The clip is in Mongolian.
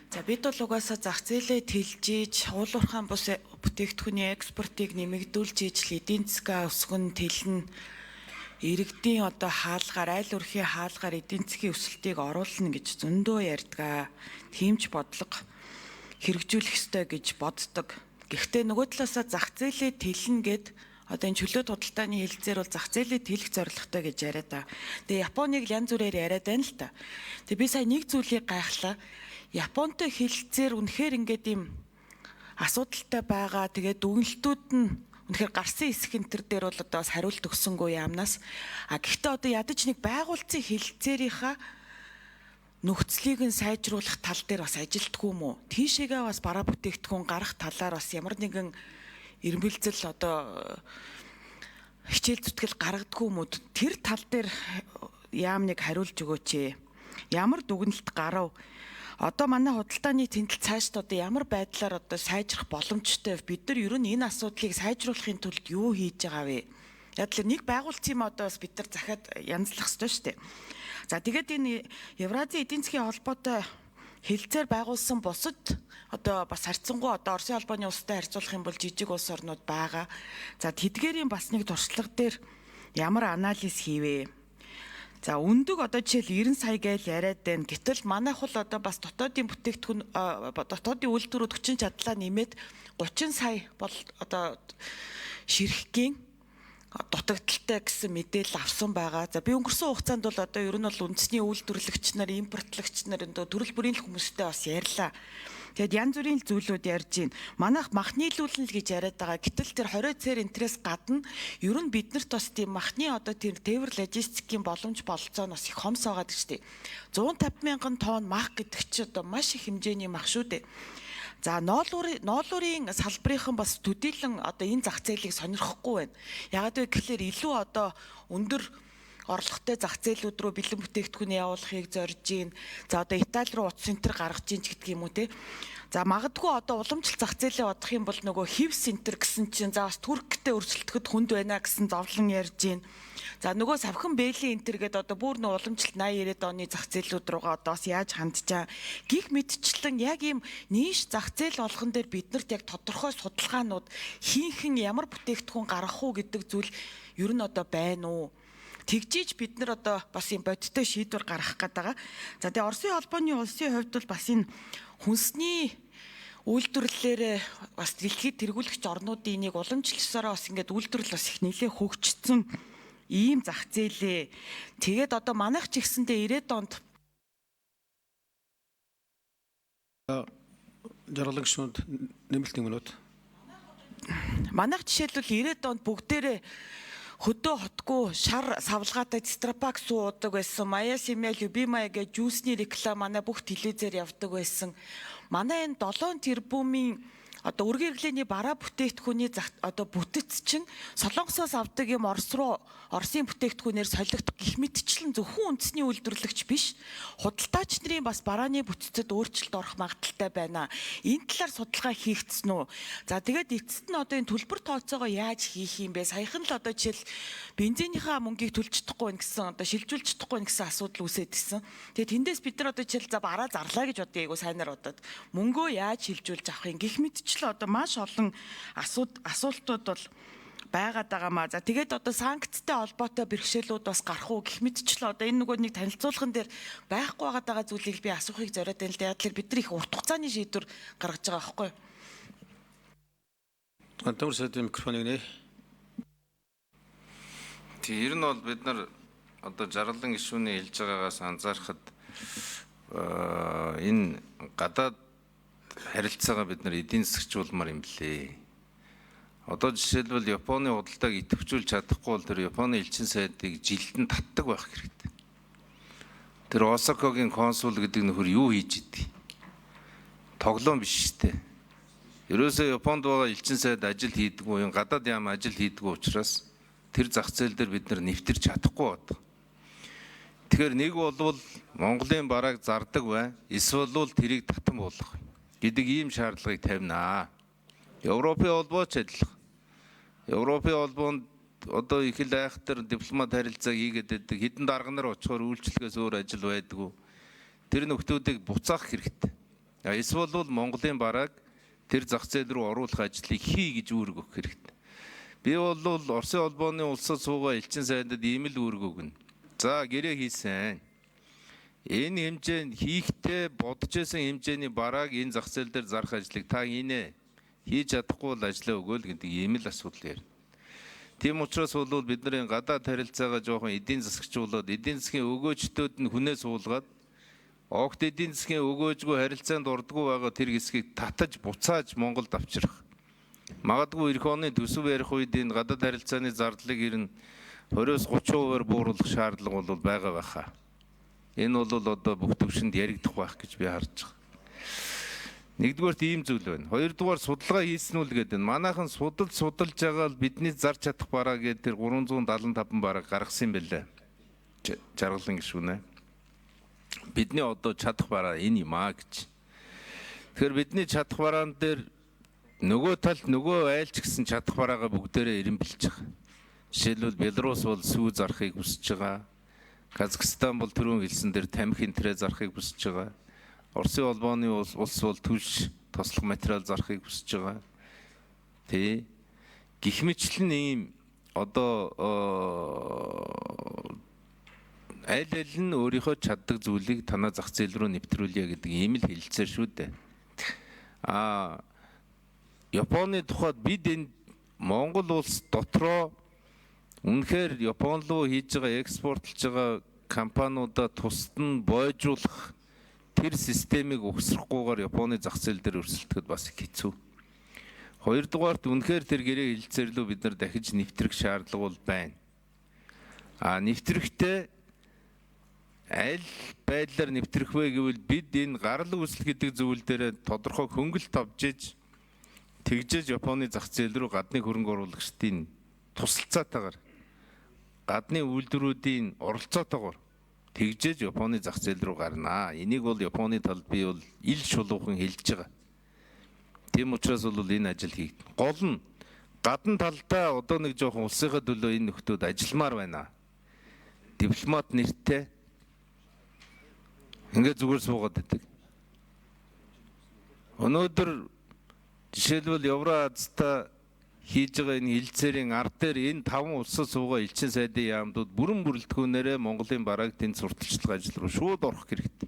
За бид бол угаасаа зах зээлээ тэлжиж, уулуурхаан бус бүтээгдэхүүний экспортыг нэмэгдүүлж ижил эдийн засгаа өсгөн тэлнэ. Иргэдийн одоо хаалгаар, айл өрхийн хаалгаар эдийн засгийн өсөлтийг оруулна гэж зөндөө ярьдаг. Тиймч бодлого хэрэгжүүлэх ёстой гэж боддог. Гэхдээ нөгөө талаасаа зах зээлээ тэлнэ гэд одоо энэ чөлөөт худалдааны хэлэлцээр бол зах зээлээ тэлэх зорилготой гэж яриад байгаа. Тэгээ Японыг янз бүрээр яриад байна л та. Тэгээ би сая нэг зүйлийг гайхлаа. Японтой хэлэлцээр үнэхээр ингээд юм асуудалтай байгаа. Тэгээ дүгнэлтүүд нь үнэхээр гарсан хэсэг энэ төр дээр бол одоо бас хариулт өгсөнгүй яамнаас. Гэхдээ одоо ядаж нэг байгуулцын хэлэлцээрийнхаа нөхцөлийг нь сайжруулах тал дээр бас ажилтгүй юм уу? Тийшээгээ бас бараа бүтээгдэхүүн гарах талаар бас ямар нэгэн эрмэлзэл одоо хичээл зүтгэл гаргадгүй юм уу? Тэр тал дээр яам нэг хариулж өгөөч. Ямар дүгнэлт гарав? Одоо манай худалдааны тэмдэл цаашд одоо ямар байдлаар одоо сайжрах боломжтой вэ? Бид нар ер нь энэ асуудлыг сайжруулахын тулд юу хийж байгаа вэ? Яг л нэг байгуулсан юм одоо бас бид нар захиад янзлах ёстой шүү дээ. За тэгээд энэ Евразийн эдийн засгийн холбоотой хэлэлцээр байгуулсан бусад одоо бас харьцангуй одоо Оросын холбооны улстай харьцуулах юм бол жижиг улс орнууд байгаа. За тэдгээрийн бас нэг туршлага дээр ямар анализ хийвэ? За өндөг одоо жишээл 90 сая гээл яриад байна. Гэтэл манайх бол одоо бас дотоодын бүтээгдэхүүн дотоодын үйлдвэрүүд хүчин чадлаа нэмээд 30 сая бол одоо ширхгийн дутагдaltaй гэсэн мэдээлэл авсан байгаа. За би өнгөрсөн хугацаанд бол одоо ер нь бол үндэсний үйлдвэрлэгч нар, импортлогч нар төрөл бүрийн хүмүүстэй бас ярьлаа. Тэгэд янз бүрийн зүйлүүд ярьж байна. Манайх мах нийлүүлнэ л гэж яриад байгаа. Гэтэл тэр 20 цээр энтрээс гадна ер нь биднэрт бас тийм махны одоо тэр тээвэр логистикийн боломж бололцоо нь бас их хомс байгаа гэж дээ. 150 мянган тонн мах гэдэг чи одоо маш их хэмжээний мах шүү дээ. За ноолуурын салбарынхан бас төдийлөн одоо энэ зах зээлийг сонирхохгүй байна. Ягаад вэ гэхээр илүү одоо өндөр орлоготой зах зээлүүд рүү бэлэн бүтээгдэхүүн явуулахыг зорж гин. За одоо Итали руу утас центр гаргаж гин ч гэдэг юм уу те. За магадгүй одоо уламжлалт зах зээлээ бодох юм бол нөгөө хив центр гэсэн чинь за бас Турктэй өрсөлдөхөд хүнд байна гэсэн зовлон ярьж гин. За нөгөө савхан бээлийн энтер гэдэг одоо бүр нэг уламжлалт 80-90 оны зах зээлүүд руугаа одоо бас яаж хандчаа гих мэдчлэн яг ийм нийш зах зээл болгон дээр биднэрт яг тодорхой судалгаанууд хинхэн ямар бүтээгдэхүүн гаргах уу гэдэг зүйл ер нь одоо байна уу? Тэгжиж бид нар одоо бас юм бодиттой шийдвэр гаргах гэдэг. За тэгээ Оросын холбооны улсын хувьд бол бас энэ хүнсний үйлдвэрлэлээр бас дэлхийд тэргүүлэгч орнуудын нэг уламжлалсараа бас ингээд үйлдвэрлэл бас их нэлээд хөгжсөн ийм зах зээлээ. Тэгээд одоо манайх ч ихсэндээ 90-ад онд жаргалан гишүүд нэмэлтийн минут. Манайх жишээлбэл 90-ад онд бүгдээрээ хөдөө хотгүй шар савлгаатай Страпакс уудаг байсан. Мая Симя Любимая гэж жүүсний реклам манай бүх телевизээр явдаг байсан. Манай энэ 7 тэрбумын одоо үргийн хэрэглээний бараа бүтээгдэхүүний одоо бүтэц чинь Солонгосоос авдаг юм Оросын бүтээгдэхүүнээр солигдох гих мэтчлэн зөвхөн үндэсний үйлдвэрлэгч биш худалдаач нарын бас барааны бүтцэд өөрчлөлт орох магадaltaй байна. Энэ талаар судалгаа хийгдсэн үү? За тэгээд эцэст нь одоо энэ төлбөр тооцоогоо яаж хийх юм бэ? Саяхан л одоо жишээл бензинийхаа мөнгийг төлж чадахгүй байх гэсэн одоо шилжүүлж чадахгүй байх гэсэн асуудал үүсээд гисэн. Тэгээд тэндээс бид нар одоо жишээл за бараа зарлаа гэж бодъё айгу сайнаар бодоод мөнгөө яаж шилжүүлж авах юм гих мэтчлэн одоо маш олон асуултууд бол байгаад байгаамаа. За тэгээд одоо санкцтай холбоотой бэрхшээлүүд бас гарах уу гэх мэтчлээ одоо энэ нөгөө нэг танилцуулган дээр байхгүй байгаа зүйлийг би асуухыг зориод байна л да. Яг л бид нар их урт хугацааны шийдвэр гаргаж байгаа байхгүй юу? Антамар сайдын микрофоныг нэ. Тэг ер нь бол бид нар одоо жаргалан гишүүний хэлж байгаагаас анзаархад энэ гадаад харилцаагаа бид нар эдийн засгчулмаар юм блэ. Одоо жишээлбэл Японы худалдааг идэвхжүүлж чадахгүй бол тэр Японы элчин сайдыг жилдэн татдаг байх хэрэгтэй. Тэр Осакагийн консул гэдэг нөхөр юу хийж идэв? Тоглоом биш шүү дээ. Ерөөсөө Японд байгаа элчин сайд ажил хийдэггүй, гадаад яам ажил хийдэггүй учраас тэр зах зээл дээр бид нар нэвтэрч чадахгүй байдаг. Тэгэхээр нэг бол Монголын барааг зардаг бай, эсвэл тэрийг татан буулгах гэдэг ийм шаардлагыг тавина. Европын холбоо ч адилхан. Европын холбоонд одоо их л айхтар дипломат харилцааг хийгээд байдаг. Хэдэн дарга нар очихоор үйлчлэгээс өөр ажил байдгүй. Тэр нөхдүүдийг буцаах хэрэгтэй. Эсвэл бол Монголын бараг тэр зах зээл рүү оруулах ажлыг хий гэж үүрэг өгөх хэрэгтэй. Би бол Оросын холбооны улсад суугаа элчин сайдад ийм л үүрэг өгнө. За гэрээ хийсэн. Энэ хэмжээнд хийхдээ бодож байсан хэмжээний бараг энэ зах зээл дээр зарах ажлыг та хийнэ. Хийж чадахгүй бол ажлаа өгөөл гэдэг ийм л асуудал ярина. Тийм учраас бол бидний гадаад харилцаагаа жоохон эдийн засагчуулаад эдийн засгийн өгөөжтөд нь хүнээ суулгаад огт эдийн засгийн өгөөжгүй харилцаанд ордгоо байгаа тэр хэсгийг татаж буцааж Монголд авчрах. Магадгүй эх оны төсөв ярих үед энэ гадаад харилцааны зардлыг ер нь 20-30%-аар бууруулах шаардлага бол байгаа байхаа. Энэ бол одоо бүх төвшөнд яригдах байх гэж би харж байгаа. Нэгдүгээрт ийм зүйл байна. Хоёрдугаар судалгаа хийсэн үл гэдэг. Манайхан судалж байгаа л бидний зарж чадах бараа гэдэг тэр 375 бараа гаргасан юм байлаа. Жаргалан гишүүнэ. Бидний одоо чадах бараа энэ юм аа гэж. Тэгэхээр бидний чадах бараан дээр нөгөө талд нөгөө айлч гэсэн чадах бараагаа бүгдээрээ эренбэлж байгаа. Жишээлбэл Беларусь бол сүү зарахыг хүсэж байгаа. Казахстан бол түрүүн хэлсэн дээр тамхи энтрээ зарахыг хүсэж байгаа. Оросын холбооны улс бол түлш тослох материал зарахыг хүсэж байгаа. Тэ. Гэх мэтлэн ийм одоо аль нь өөрийнхөө чаддаг зүйлийг танаа зах зээл рүү нэвтрүүлье гэдэг ийм л хэлэлцээр шүү дээ. Японы тухайд бид энэ Монгол улс дотроо үнэхээр Япон руу хийж байгаа экспортлж байгаа компаниудаа тусад нь бойжуулах тэр системийг өгсрөхгүйгээр Японы зах зээл дээр өрсөлдөхөд бас хэцүү. Хоёрдугаарт үнэхээр тэр гэрээ хэлэлцэрлүү бид нар дахиж нэвтрэх шаардлага бол байна. Нэвтрэхдээ аль байдлаар нэвтрэх вэ гэвэл бид энэ гарал үүсэл гэдэг зүйл дээр тодорхой хөнгөлөлт авч иж тэгжээж Японы зах зээл рүү гадны хөрөнгө оруулагчдын тусалцаатайгаар гадны үйлдвэрүүдийн оролцоотойгоор тэгжээж Японы зах зээл рүү гарнаа. Энийг бол Японы талд би бол ил шулуухан хэлж байгаа. Тийм учраас бол энэ ажил хийгдэнэ. Гол нь гадна талдаа одоо нэг жоохон улсынхаа төлөө энэ нөхдүүд ажилламаар байна. Дипломат нэртэй ингээд зүгээр суугаад байдаг. Өнөөдөр жишээлбэл Евразиста хийж байгаа энэ хилцээрийн ард дээр энэ 5 улсад суугаа элчин сайдын яамдууд бүрэн бүрэлдэхүүнээрээ Монголын бараг тэнд сурталчлах ажил руу шууд орох хэрэгтэй.